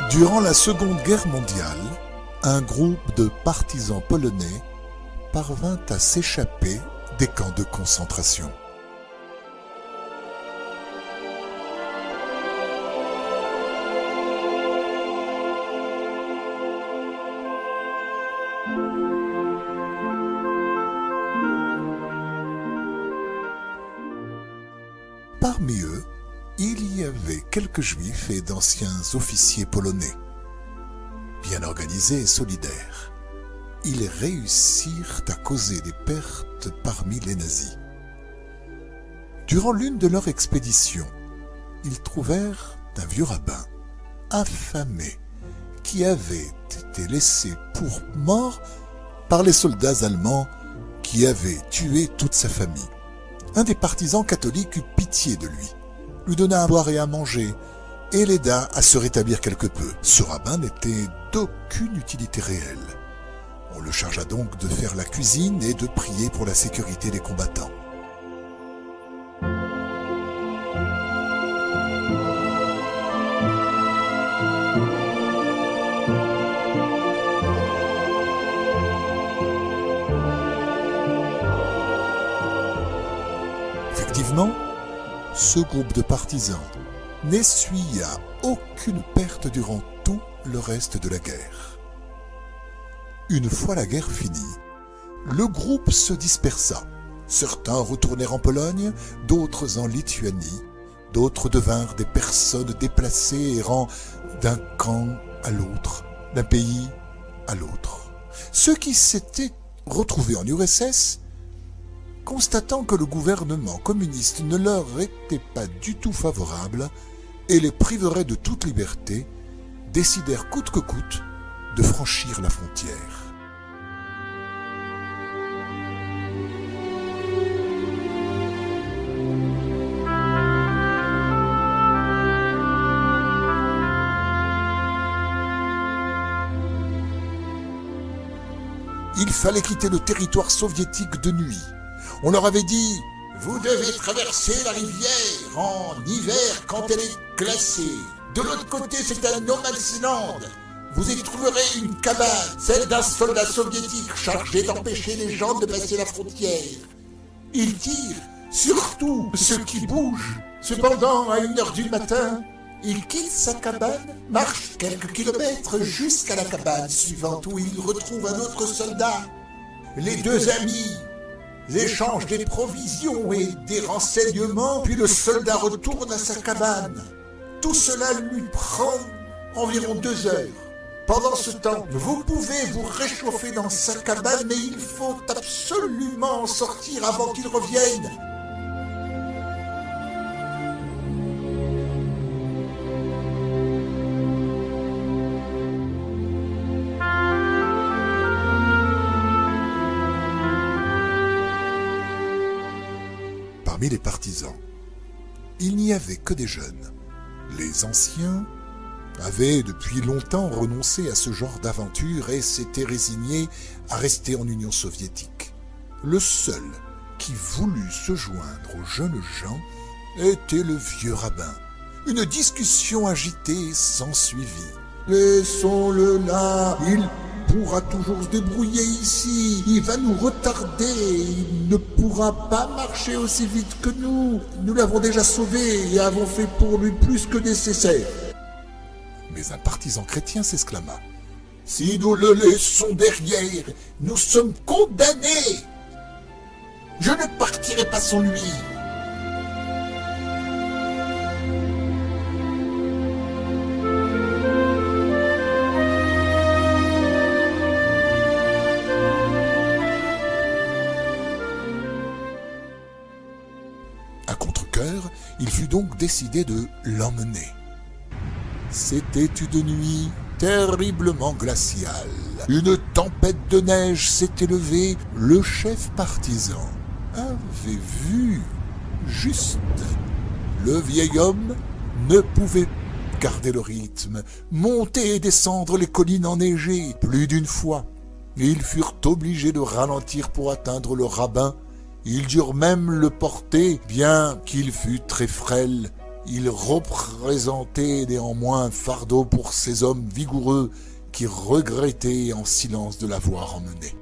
Durant la Seconde Guerre mondiale, un groupe de partisans polonais parvint à s'échapper des camps de concentration. Parmi eux, il y avait quelques juifs et d'anciens officiers polonais. Bien organisés et solidaires, ils réussirent à causer des pertes parmi les nazis. Durant l'une de leurs expéditions, ils trouvèrent un vieux rabbin, affamé, qui avait été laissé pour mort par les soldats allemands qui avaient tué toute sa famille. Un des partisans catholiques eut pitié de lui donna à boire et à manger, et l'aida à se rétablir quelque peu. Ce rabbin n'était d'aucune utilité réelle. On le chargea donc de faire la cuisine et de prier pour la sécurité des combattants. Effectivement, ce groupe de partisans n'essuya aucune perte durant tout le reste de la guerre. Une fois la guerre finie, le groupe se dispersa. Certains retournèrent en Pologne, d'autres en Lituanie, d'autres devinrent des personnes déplacées errant d'un camp à l'autre, d'un pays à l'autre. Ceux qui s'étaient retrouvés en URSS, constatant que le gouvernement communiste ne leur était pas du tout favorable et les priverait de toute liberté, décidèrent coûte que coûte de franchir la frontière. Il fallait quitter le territoire soviétique de nuit. On leur avait dit « Vous devez traverser la rivière en hiver quand elle est glacée. De l'autre côté, c'est un no man's land. Vous y trouverez une cabane, celle d'un soldat soviétique chargé d'empêcher les gens de passer la frontière. Il tire, surtout ceux qui bougent. Cependant, à 1h du matin, il quitte sa cabane, marche quelques kilomètres jusqu'à la cabane suivante où il retrouve un autre soldat. Les deux amis échangent des provisions et des renseignements, puis le soldat retourne à sa cabane. Tout cela lui prend environ 2 heures. Pendant ce temps, vous pouvez vous réchauffer dans sa cabane, mais il faut absolument en sortir avant qu'il revienne. Parmi les partisans, il n'y avait que des jeunes. Les anciens avaient depuis longtemps renoncé à ce genre d'aventure et s'étaient résignés à rester en Union soviétique. Le seul qui voulut se joindre aux jeunes gens était le vieux rabbin. Une discussion agitée s'ensuivit. « Laissons-le là, il pourra toujours se débrouiller ici, il va nous retarder, il ne pourra pas marcher aussi vite que nous. Nous l'avons déjà sauvé et avons fait pour lui plus que nécessaire. » Mais un partisan chrétien s'exclama. « Si nous le laissons derrière, nous sommes condamnés. Je ne partirai pas sans lui. » À contre-cœur, cœur, il fut donc décidé de l'emmener. C'était une nuit terriblement glaciale. Une tempête de neige s'était levée. Le chef partisan avait vu juste. Le vieil homme ne pouvait garder le rythme, monter et descendre les collines enneigées plus d'une fois. Ils furent obligés de ralentir pour atteindre le rabbin. Ils durent même le porter, bien qu'il fût très frêle. Il représentait néanmoins un fardeau pour ces hommes vigoureux qui regrettaient en silence de l'avoir emmené.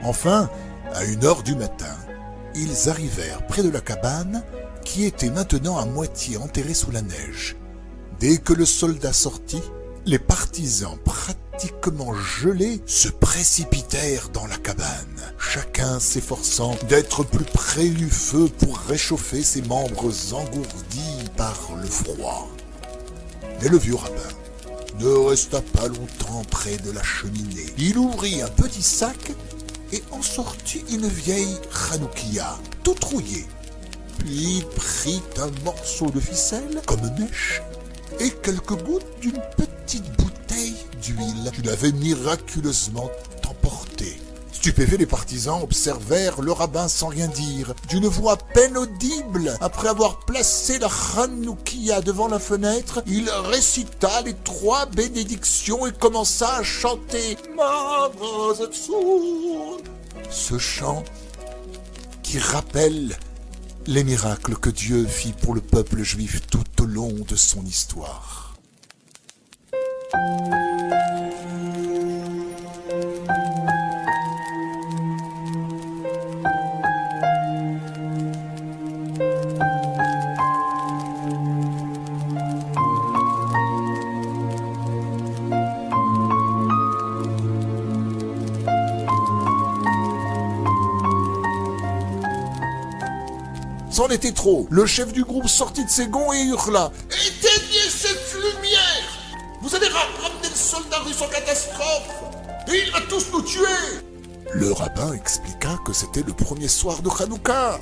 Enfin, à 1h du matin, ils arrivèrent près de la cabane qui était maintenant à moitié enterrée sous la neige. Dès que le soldat sortit, les partisans pratiquement gelés se précipitèrent dans la cabane, chacun s'efforçant d'être plus près du feu pour réchauffer ses membres engourdis par le froid. Mais le vieux rabbin ne resta pas longtemps près de la cheminée. Il ouvrit un petit sac et en sortit une vieille Hanoukia, toute rouillée. Puis il prit un morceau de ficelle comme mèche et quelques gouttes d'une petite bouteille d'huile qu'il avait miraculeusement emportée. Stupéfaits, les partisans observèrent le rabbin sans rien dire. D'une voix à peine audible, après avoir placé la Hanoukia devant la fenêtre, il récita les 3 bénédictions et commença à chanter ce chant qui rappelle les miracles que Dieu fit pour le peuple juif tout au long de son histoire. C'en était trop. Le chef du groupe sortit de ses gonds et hurla « Éteignez cette lumière! Vous allez ramener le soldat russe en catastrophe et il va tous nous tuer !» Le rabbin expliqua que c'était le premier soir de Hanouka,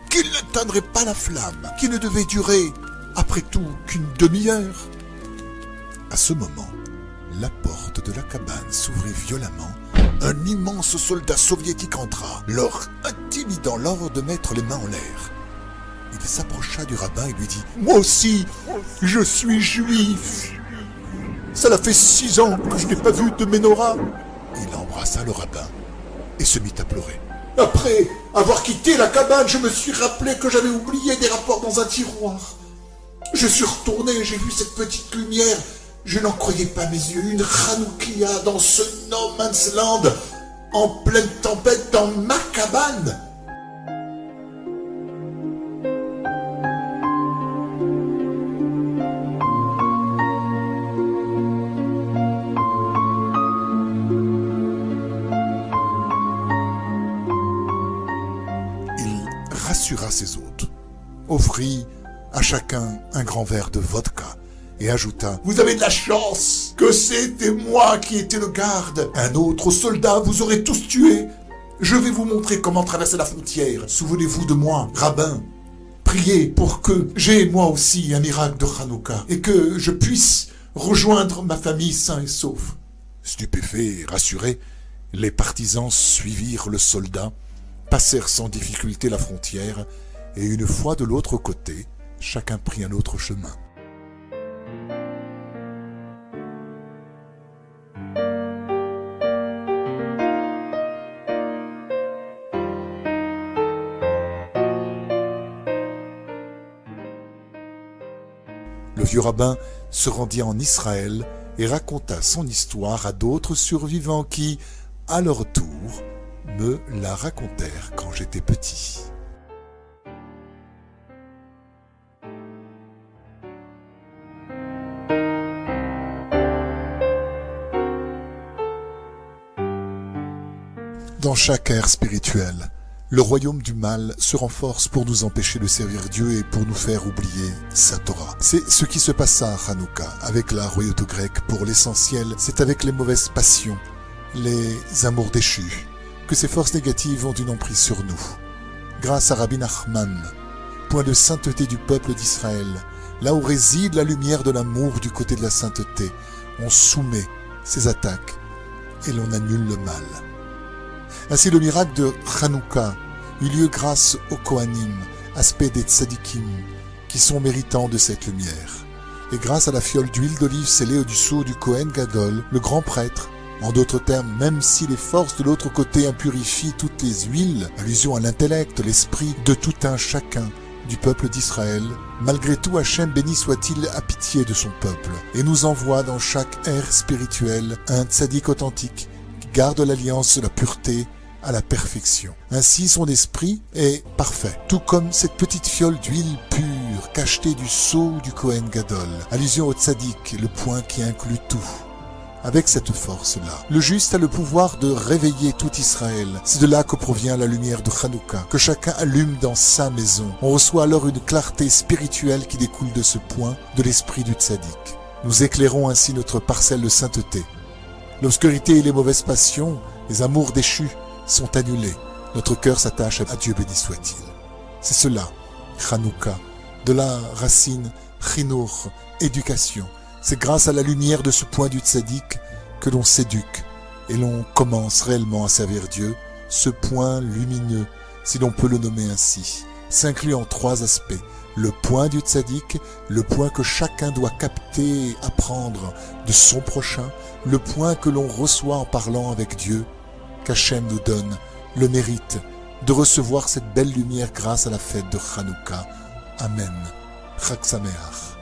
qu'il n'éteindrait pas la flamme, qui ne devait durer, après tout, qu'une demi-heure. À ce moment, la porte de la cabane s'ouvrit violemment. Un immense soldat soviétique entra, leur intimidant l'ordre de mettre les mains en l'air. Il s'approcha du rabbin et lui dit « Moi aussi, je suis juif. Cela fait 6 ans que je n'ai pas vu de menorah. » Il embrassa le rabbin et se mit à pleurer. « Après avoir quitté la cabane, je me suis rappelé que j'avais oublié des rapports dans un tiroir. Je suis retourné et j'ai vu cette petite lumière. Je n'en croyais pas mes yeux, une Hanoukia dans ce no man's land, en pleine tempête dans ma cabane. » Il rassura ses hôtes, offrit à chacun un grand verre de vodka, et ajouta « Vous avez de la chance que c'était moi qui étais le garde. Un autre soldat vous aurait tous tués. Je vais vous montrer comment traverser la frontière. Souvenez-vous de moi, rabbin. Priez pour que j'aie moi aussi un miracle de Hanouka et que je puisse rejoindre ma famille sain et sauf. » Stupéfaits et rassurés, les partisans suivirent le soldat, passèrent sans difficulté la frontière et une fois de l'autre côté, chacun prit un autre chemin. Le vieux rabbin se rendit en Israël et raconta son histoire à d'autres survivants qui, à leur tour, me la racontèrent quand j'étais petit. Dans chaque ère spirituelle, le royaume du mal se renforce pour nous empêcher de servir Dieu et pour nous faire oublier sa Torah. C'est ce qui se passa à Hanouka avec la royauté grecque. Pour l'essentiel, c'est avec les mauvaises passions, les amours déchus, que ces forces négatives ont une emprise sur nous. Grâce à Rabbi Nachman, point de sainteté du peuple d'Israël, là où réside la lumière de l'amour du côté de la sainteté, on soumet ces attaques et l'on annule le mal. Ainsi, le miracle de Hanouka eut lieu grâce aux Kohanim, aspect des tzadikim, qui sont méritants de cette lumière. Et grâce à la fiole d'huile d'olive scellée au-dessous du Kohen Gadol, le grand prêtre, en d'autres termes, même si les forces de l'autre côté impurifient toutes les huiles, allusion à l'intellect, l'esprit de tout un chacun du peuple d'Israël, malgré tout Hachem béni soit-il a pitié de son peuple, et nous envoie dans chaque ère spirituelle un tzadik authentique, qui garde l'alliance de la pureté à la perfection. Ainsi, son esprit est parfait, tout comme cette petite fiole d'huile pure cachetée du sceau du Kohen Gadol. Allusion au tzaddik, le point qui inclut tout. Avec cette force-là, le juste a le pouvoir de réveiller tout Israël. C'est de là que provient la lumière de Hanouka, que chacun allume dans sa maison. On reçoit alors une clarté spirituelle qui découle de ce point, de l'esprit du tzaddik. Nous éclairons ainsi notre parcelle de sainteté. L'obscurité et les mauvaises passions, les amours déchus, sont annulés. Notre cœur s'attache à Dieu béni soit-il. C'est cela, Hanouka, de la racine Chinour, éducation. C'est grâce à la lumière de ce point du tzaddik que l'on s'éduque et l'on commence réellement à servir Dieu. Ce point lumineux, si l'on peut le nommer ainsi, s'inclut en trois aspects. Le point du tzaddik, le point que chacun doit capter et apprendre de son prochain, le point que l'on reçoit en parlant avec Dieu, qu'Hachem nous donne le mérite de recevoir cette belle lumière grâce à la fête de Hanouka. Amen. Chag Sameach.